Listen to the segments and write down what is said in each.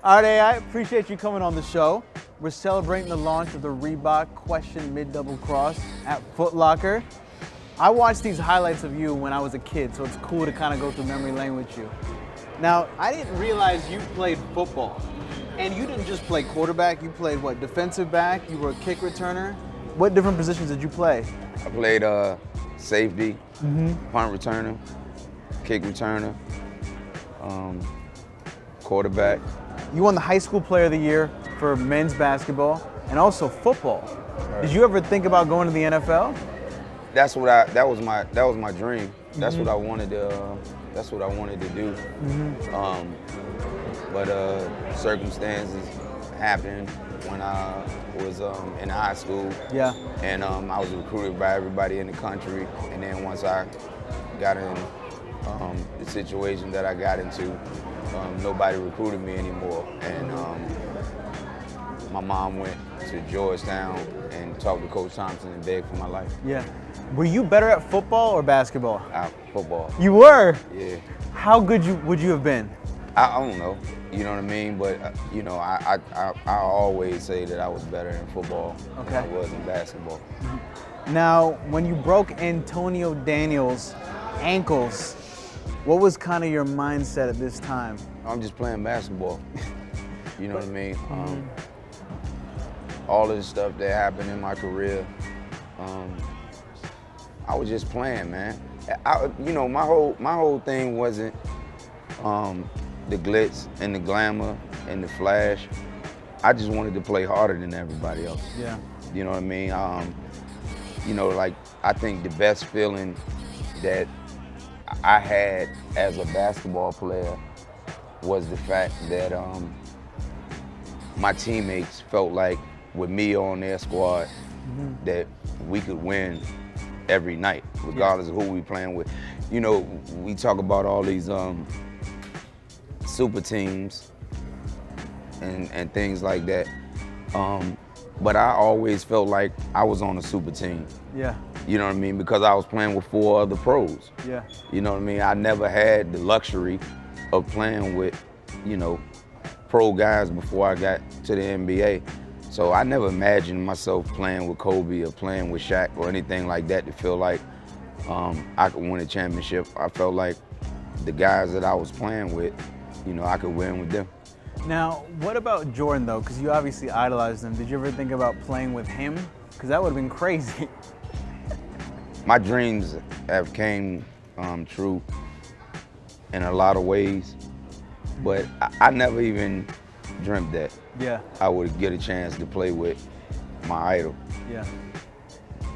All right, I appreciate you coming on the show. We're celebrating the launch of the Reebok Question mid-double cross at Foot Locker. I watched these highlights of you when I was a kid, so it's cool to kind of go through memory lane with you. Now, I didn't realize you played football. And you didn't just play quarterback, you played what, defensive back, you were a kick returner? What different positions did you play? I played safety, punt returner, kick returner, quarterback. You won the high school player of the year for men's basketball and also football. Right. Did you ever think about going to the NFL? That was my dream. That's what I wanted to do. But circumstances happened when I was in high school. Yeah. And I was recruited by everybody in the country. And then once I got in the situation that I got into, nobody recruited me anymore. And my mom went to Georgetown and talked to Coach Thompson and begged for my life. Yeah. Were you better at football or basketball? Football. You were? Yeah. How good would you have been? I don't know, you know what I mean? But, I always say that I was better in football than I was in basketball. Now, when you broke Antonio Daniels' ankles, what was kind of your mindset at this time? I'm just playing basketball. You know what I mean? All of the stuff that happened in my career, I was just playing, man. My whole thing wasn't the glitz and the glamour and the flash. I just wanted to play harder than everybody else. Yeah. You know what I mean? I think the best feeling that I had as a basketball player was the fact that my teammates felt like with me on their squad that we could win every night, regardless of who we playing with. You know, we talk about all these super teams and things like that. But I always felt like I was on a super team. Yeah. You know what I mean? Because I was playing with 4 other pros. Yeah. You know what I mean? I never had the luxury of playing with, pro guys before I got to the NBA. So I never imagined myself playing with Kobe or playing with Shaq or anything like that to feel like I could win a championship. I felt like the guys that I was playing with, I could win with them. Now, what about Jordan, though? Because you obviously idolized him. Did you ever think about playing with him? Because that would have been crazy. My dreams have came true in a lot of ways, but I never even dreamt that I would get a chance to play with my idol. Yeah.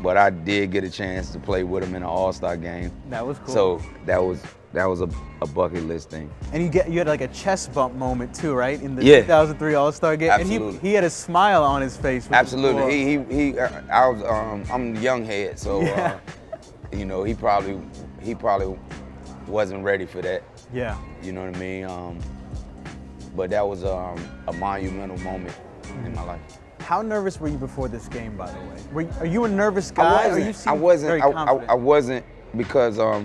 But I did get a chance to play with him in an All-Star game. That was cool. So that was a bucket list thing. And you had like a chest bump moment too, right? In the 2003 All-Star game. Absolutely. And he had a smile on his face. Absolutely. I'm a young head, so he probably wasn't ready for that. Yeah. You know what I mean? But that was a monumental moment in my life. How nervous were you before this game, by the way? Are you a nervous guy? I wasn't because a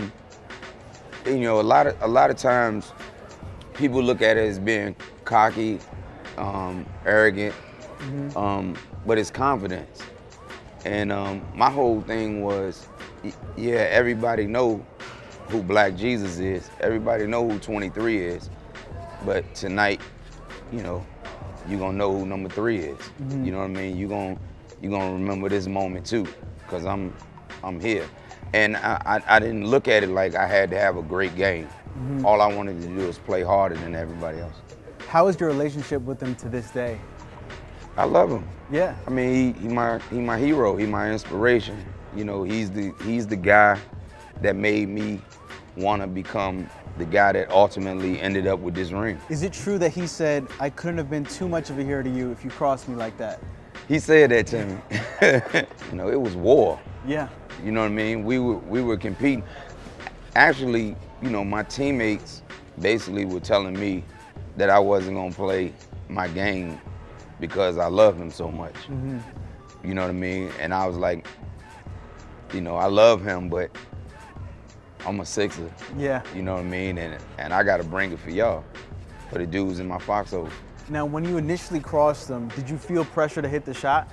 lot of times people look at it as being cocky, arrogant, but it's confidence. And my whole thing was, everybody know who Black Jesus is. Everybody know who 23 is. But tonight, you're gonna know who number 3 is. You know what I mean? You're gonna remember this moment too, because I'm here. And I didn't look at it like I had to have a great game. All I wanted to do was play harder than everybody else. How is your relationship with him to this day? I love him. Yeah. I mean, he my hero. He my inspiration. He's the guy that made me want to become the guy that ultimately ended up with this ring. Is it true that he said, I couldn't have been too much of a hero to you if you crossed me like that? He said that to me. It was war. Yeah. You know what I mean? We were competing. Actually, my teammates basically were telling me that I wasn't gonna play my game because I loved him so much. You know what I mean? And I was like, I love him, but I'm a Sixer. Yeah. You know what I mean? And I gotta bring it for y'all, for the dudes in my foxhole. Now, when you initially crossed him, did you feel pressure to hit the shot?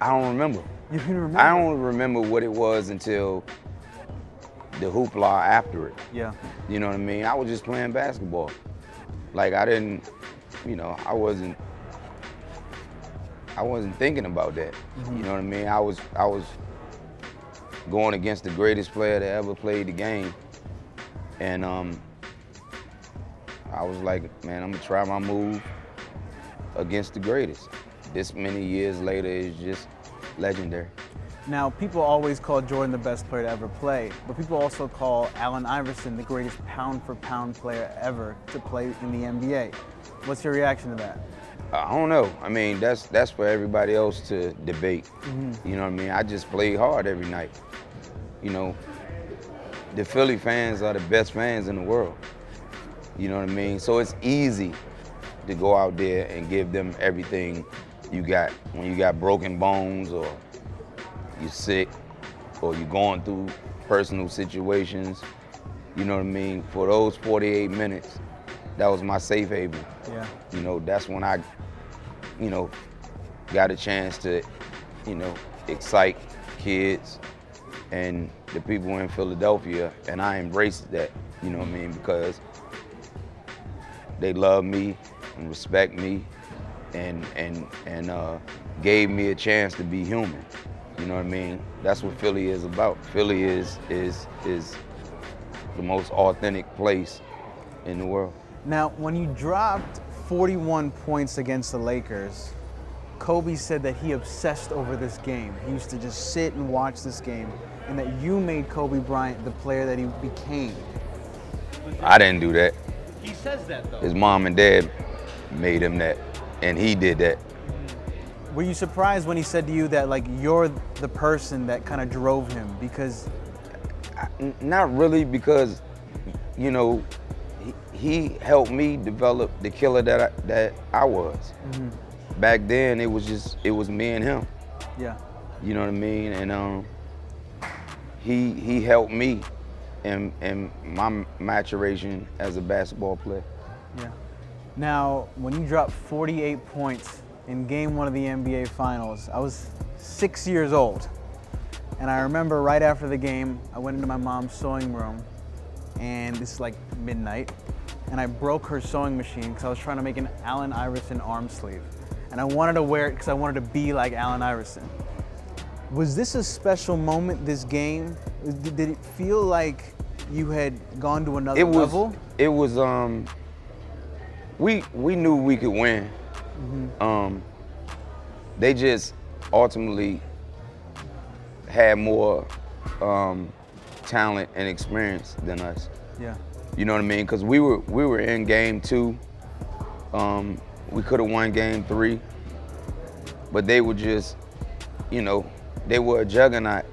I don't remember. You can remember? I don't remember what it was until the hoopla after it. Yeah. You know what I mean? I was just playing basketball. Like I didn't, I wasn't thinking about that. You know what I mean? I was going against the greatest player that ever played the game. And I was like, man, I'm gonna try my move against the greatest. This many years later is just legendary. Now, people always call Jordan the best player to ever play, but people also call Allen Iverson the greatest pound-for-pound player ever to play in the NBA. What's your reaction to that? I don't know. I mean, that's for everybody else to debate. You know what I mean? I just play hard every night. The Philly fans are the best fans in the world. You know what I mean? So it's easy to go out there and give them everything you got. When you got broken bones or you're sick or you're going through personal situations, you know what I mean? For those 48 minutes, that was my safe haven. Yeah. That's when I, got a chance to, excite kids and the people in Philadelphia, and I embraced that, you know what I mean? Because they love me and respect me and gave me a chance to be human. You know what I mean? That's what Philly is about. Philly is the most authentic place in the world. Now, when you dropped 41 points against the Lakers, Kobe said that he obsessed over this game. He used to just sit and watch this game, and that you made Kobe Bryant the player that he became. I didn't do that. He says that, though. His mom and dad made him that, and he did that. Were you surprised when he said to you that, like, you're the person that kind of drove him? Because not really, because he helped me develop the killer that I was. Back then, it was me and him. Yeah. You know what I mean? And he helped me in my maturation as a basketball player. Yeah. Now, when you dropped 48 points in Game 1 of the NBA Finals, I was 6 years old. And I remember right after the game, I went into my mom's sewing room, and this is like midnight, and I broke her sewing machine because I was trying to make an Allen Iverson arm sleeve. And I wanted to wear it because I wanted to be like Allen Iverson. Was this a special moment, this game? Did it feel like you had gone to another level? It was, we knew we could win. They just ultimately had more talent and experience than us. Yeah. You know what I mean? Because we were in Game 2. We could have won Game 3, but they were just, they were a juggernaut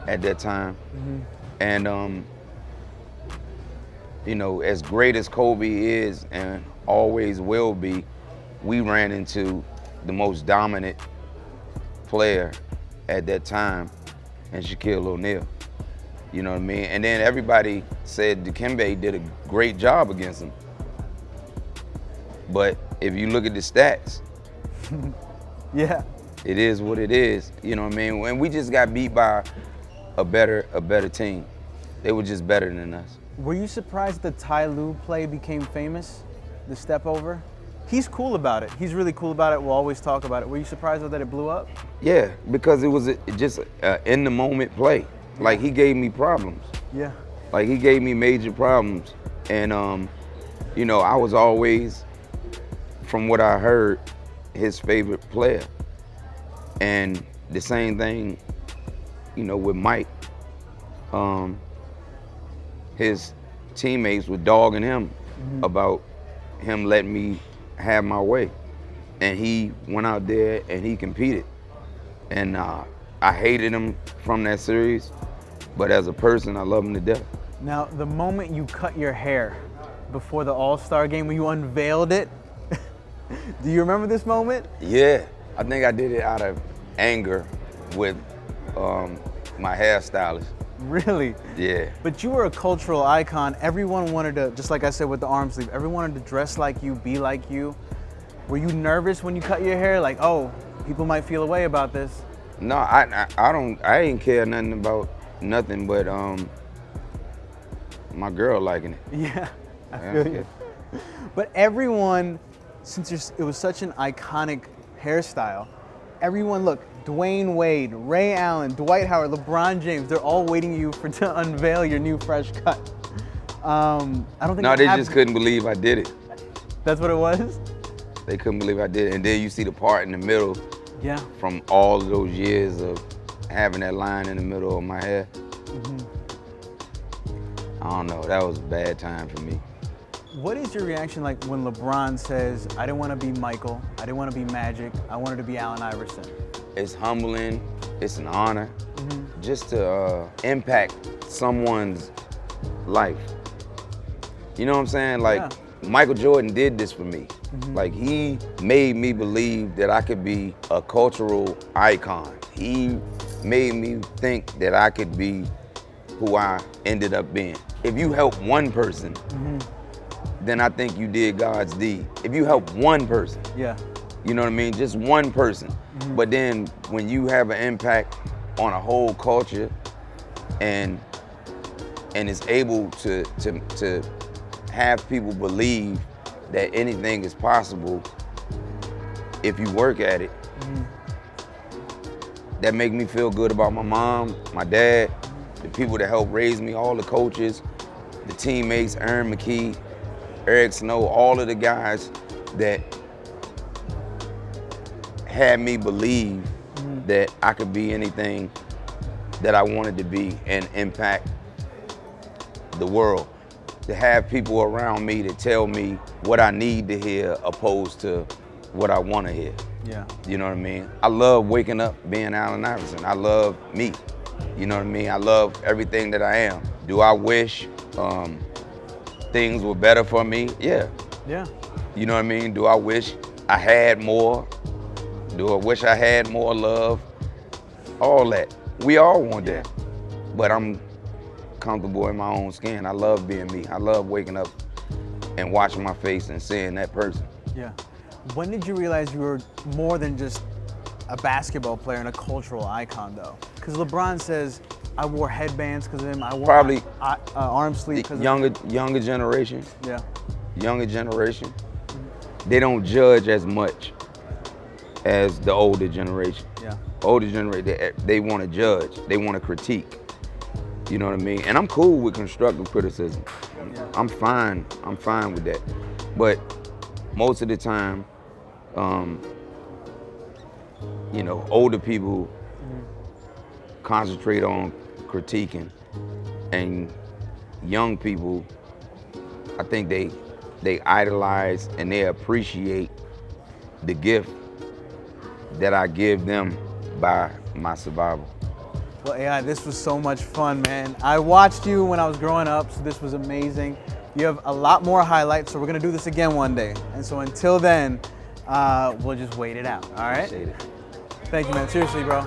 at that time. And as great as Kobe is and always will be, we ran into the most dominant player at that time, and Shaquille O'Neal. You know what I mean? And then everybody said Dikembe did a great job against him. But if you look at the stats, Yeah. it is what it is. You know what I mean? And we just got beat by a better team. They were just better than us. Were you surprised the Ty Lue play became famous? The step over? He's cool about it. He's really cool about it. We'll always talk about it. Were you surprised that it blew up? Yeah, because it was just in the moment play. Like, he gave me problems. Yeah. Like, he gave me major problems. And, I was always, from what I heard, his favorite player. And the same thing, with Mike. His teammates were dogging him about him letting me have my way. And he went out there and he competed. And I hated him from that series, but as a person, I love him to death. Now, the moment you cut your hair before the All-Star game, when you unveiled it, do you remember this moment? Yeah, I think I did it out of anger with my hairstylist. Really? Yeah. But you were a cultural icon. Everyone wanted to, just like I said with the arm sleeve, everyone wanted to dress like you, be like you. Were you nervous when you cut your hair? Like, oh, people might feel a way about this. No, I ain't care nothing about nothing but my girl liking it. Yeah, I feel you. But everyone, since it was such an iconic hairstyle, everyone, look, Dwayne Wade, Ray Allen, Dwight Howard, LeBron James, they're all waiting you to unveil your new fresh cut. I don't think. No, they just couldn't believe I did it. That's what it was? They couldn't believe I did it. And then you see the part in the middle. Yeah. From all of those years of having that line in the middle of my hair. I don't know, that was a bad time for me. What is your reaction like when LeBron says, I didn't want to be Michael, I didn't want to be Magic, I wanted to be Allen Iverson? It's humbling, it's an honor, just to impact someone's life. You know what I'm saying? Like, Michael Jordan did this for me. Like, he made me believe that I could be a cultural icon. He made me think that I could be who I ended up being. If you help one person, then I think you did God's deed. If you help one person, you know what I mean? Just one person. But then when you have an impact on a whole culture and is able to have people believe that anything is possible if you work at it, that make me feel good about my mom, my dad, the people that helped raise me, all the coaches, the teammates, Aaron McKee, Eric Snow, all of the guys that had me believe that I could be anything that I wanted to be and impact the world. To have people around me to tell me what I need to hear opposed to what I want to hear. Yeah. You know what I mean? I love waking up being Allen Iverson. I love me. You know what I mean? I love everything that I am. Do I wish things were better for me? Yeah. Yeah. You know what I mean? Do I wish I had more? Do I wish I had more love? All that. We all want that. But I'm comfortable in my own skin. I love being me. I love waking up and watching my face and seeing that person. Yeah. When did you realize you were more than just a basketball player and a cultural icon, though? Because LeBron says, I wore headbands because of him. I wore probably arm sleeves because of him. Younger generation. Yeah. Younger generation. They don't judge as much as the older generation. Yeah. Older generation, they want to judge. They want to critique. You know what I mean? And I'm cool with constructive criticism. I'm fine with that. But most of the time, you know, older people concentrate on critiquing, and young people, I think they idolize and they appreciate the gift that I give them by my survival. Well, AI, this was so much fun, man. I watched you when I was growing up, so this was amazing. You have a lot more highlights, so we're gonna do this again one day. And so until then, we'll just wait it out, all right? Appreciate it. Thank you, man. Seriously, bro.